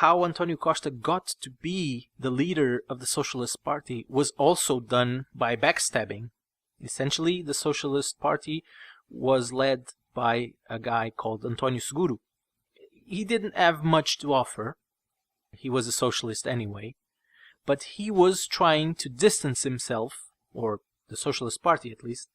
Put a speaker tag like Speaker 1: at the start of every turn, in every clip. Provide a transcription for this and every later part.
Speaker 1: how António Costa got to be the leader of the Socialist Party was also done by backstabbing. Essentially, the Socialist Party was led by a guy called António Seguro. He didn't have much to offer. He was a socialist anyway. But he was trying to distance himself, or the Socialist Party at least,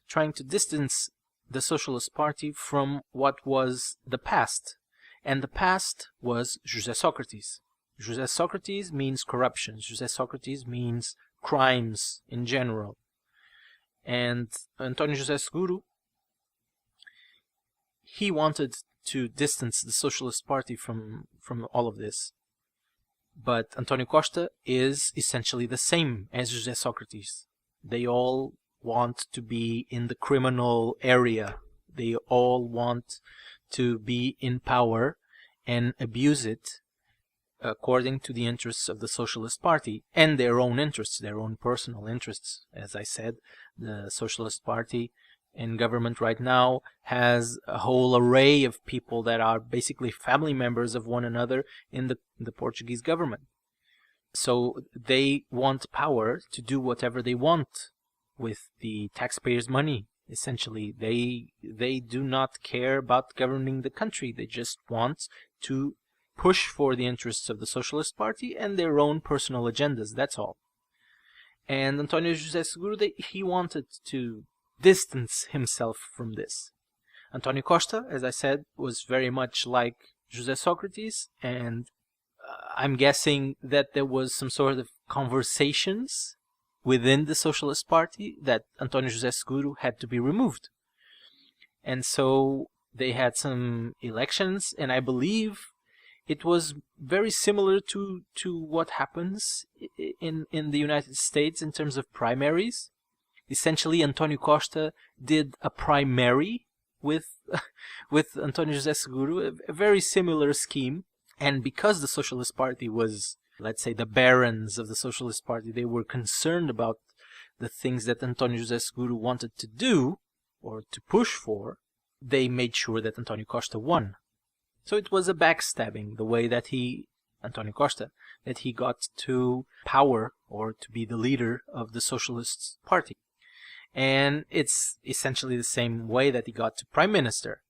Speaker 1: trying to distance the Socialist Party from what was the past. And the past was José Sócrates. José Sócrates means corruption. José Sócrates means crimes in general. And António José Seguro, he wanted to distance the Socialist Party from all of this. But António Costa is essentially the same as José Sócrates. They all want to be in the criminal area. They all want to be in power and abuse it according to the interests of the Socialist Party and their own interests, their own personal interests. As I said, the Socialist Party in government right now has a whole array of people that are basically family members of one another in the Portuguese government. So they want power to do whatever they want with the taxpayers' money. Essentially, they do not care about governing the country. They just want to push for the interests of the Socialist Party and their own personal agendas, that's all. And António José Seguro, he wanted to distance himself from this. António Costa, as I said, was very much like José Sócrates, and I'm guessing that there was some sort of conversations within the Socialist Party that António José Seguro had to be removed. And so they had some elections, and I believe it was very similar to what happens in the United States in terms of primaries. Essentially, António Costa did a primary with António José Seguro, a very similar scheme. And because the Socialist Party was, let's say, the barons of the Socialist Party, they were concerned about the things that António José Seguro wanted to do, or to push for, they made sure that António Costa won. So it was a backstabbing, the way that António Costa, that he got to power, or to be the leader of the Socialist Party. And it's essentially the same way that he got to Prime Minister.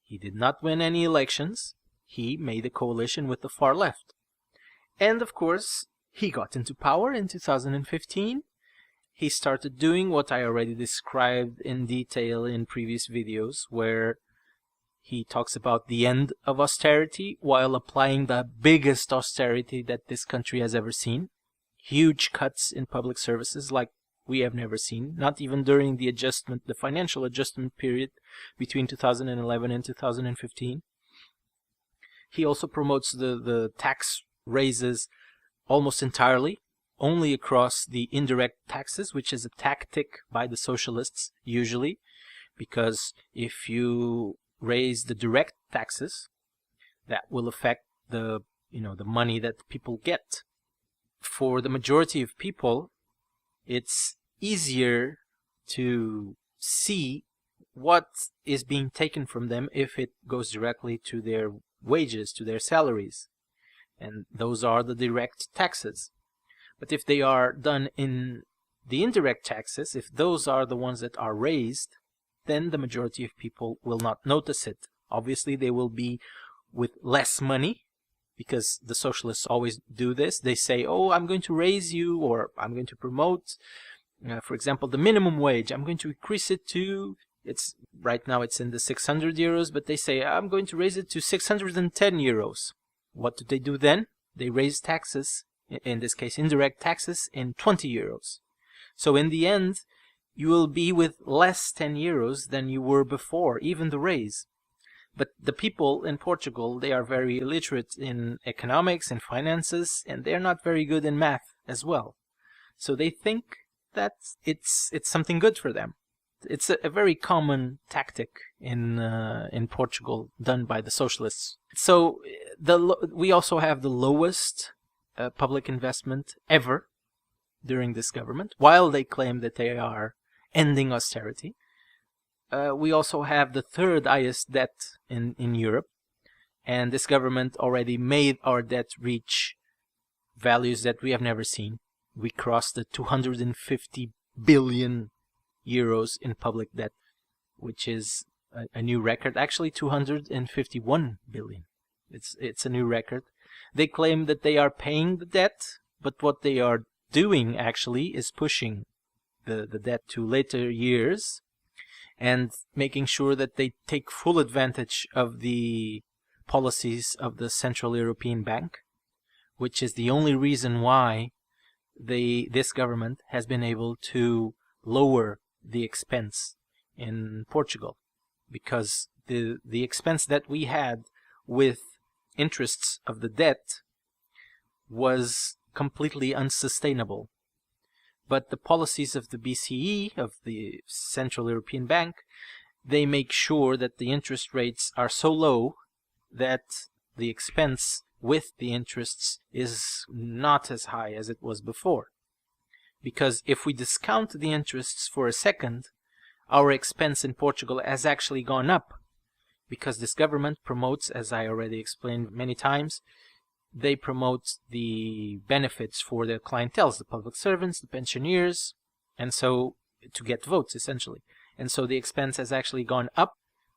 Speaker 1: He did not win any elections. He made a coalition with the far left. And of course, he got into power in 2015. He started doing what I already described in detail in previous videos, where he talks about the end of austerity while applying the biggest austerity that this country has ever seen. Huge cuts in public services like we have never seen, not even during the financial adjustment period between 2011 and 2015. He also promotes the tax raises almost entirely, only across the indirect taxes, which is a tactic by the socialists usually, because if you raise the direct taxes, that will affect the money that people get. For the majority of people, it's easier to see what is being taken from them if it goes directly to their wages, to their salaries. And those are the direct taxes. But if they are done in the indirect taxes, if those are the ones that are raised, then the majority of people will not notice it. Obviously, they will be with less money, because the socialists always do this. They say, oh, I'm going to raise you, or I'm going to promote, for example, the minimum wage. I'm going to increase it to, right now it's in the 600 euros, but they say, I'm going to raise it to 610 euros. What do they do then? They raise taxes, in this case indirect taxes, in 20 euros. So in the end, you will be with less 10 euros than you were before, even the raise. But the people in Portugal, they are very illiterate in economics and finances, and they're not very good in math as well. So they think that it's something good for them. It's a very common tactic in Portugal done by the socialists. So we also have the lowest public investment ever during this government, while they claim that they are ending austerity. We also have the third highest debt in Europe, And this government already made our debt reach values that we have never seen. We crossed the 250 billion euros in public debt, which is a new record. Actually, 251 billion. It's a new record. They claim that they are paying the debt, but what they are doing actually is pushing the debt to later years and making sure that they take full advantage of the policies of the Central European Bank, which is the only reason why this government has been able to lower the expense in Portugal, because the expense that we had with interests of the debt was completely unsustainable. But the policies of the BCE, of the Central European Bank, they make sure that the interest rates are so low that the expense with the interests is not as high as it was before. Because if we discount the interests for a second, our expense in Portugal has actually gone up. Because this government promotes, as I already explained many times, they promote the benefits for their clienteles, the public servants, the pensioners, and so to get votes essentially. And so the expense has actually gone up,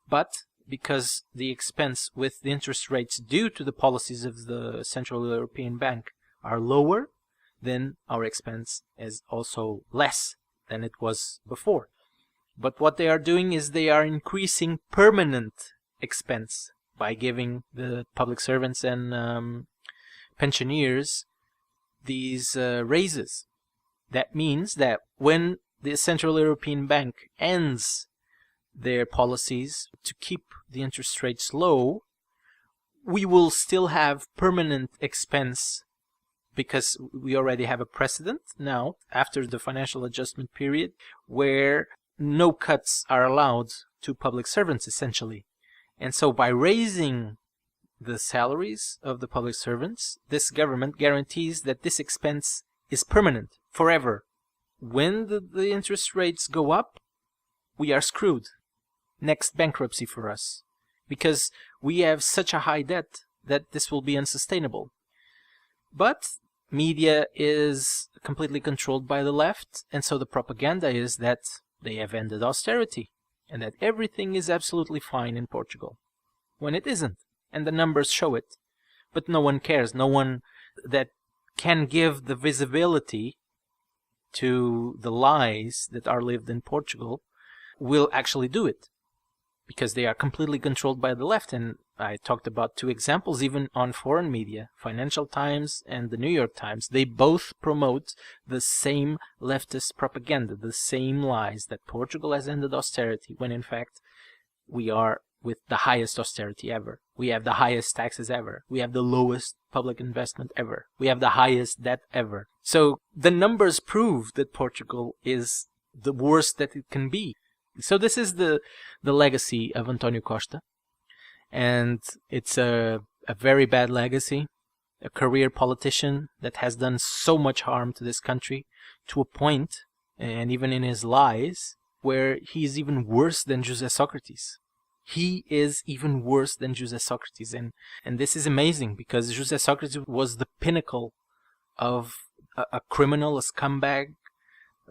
Speaker 1: but because the expense with the interest rates due to the policies of the Central European Bank are lower, then our expense is also less than it was before. But what they are doing is they are increasing permanent expense by giving the public servants and pensioners these raises. That means that when the Central European Bank ends their policies to keep the interest rates low, we will still have permanent expense, because we already have a precedent now after the financial adjustment period where no cuts are allowed to public servants essentially. And so by raising the salaries of the public servants, this government guarantees that this expense is permanent forever. When the interest rates go up, we are screwed. Next bankruptcy for us, because we have such a high debt that this will be unsustainable. But media is completely controlled by the left, and so the propaganda is that they have ended austerity and that everything is absolutely fine in Portugal, when it isn't. And the numbers show it. But no one cares. No one that can give the visibility to the lies that are lived in Portugal will actually do it, because they are completely controlled by the left. And I talked about two examples even on foreign media, Financial Times and the New York Times. They both promote the same leftist propaganda, the same lies, that Portugal has ended austerity, when in fact we are with the highest austerity ever. We have the highest taxes ever. We have the lowest public investment ever. We have the highest debt ever. So the numbers prove that Portugal is the worst that it can be. So this is the legacy of António Costa. And it's a very bad legacy. A career politician that has done so much harm to this country, to a point, and even in his lies, where he is even worse than José Sócrates. He is even worse than José Sócrates. And this is amazing, because José Sócrates was the pinnacle of a criminal, a scumbag,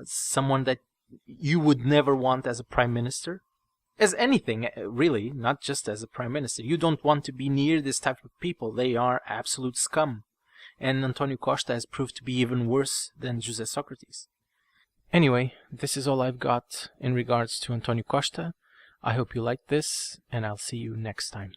Speaker 1: someone that you would never want as a prime minister. As anything, really, not just as a prime minister. You don't want to be near this type of people. They are absolute scum. And António Costa has proved to be even worse than José Sócrates. Anyway, this is all I've got in regards to António Costa. I hope you liked this, and I'll see you next time.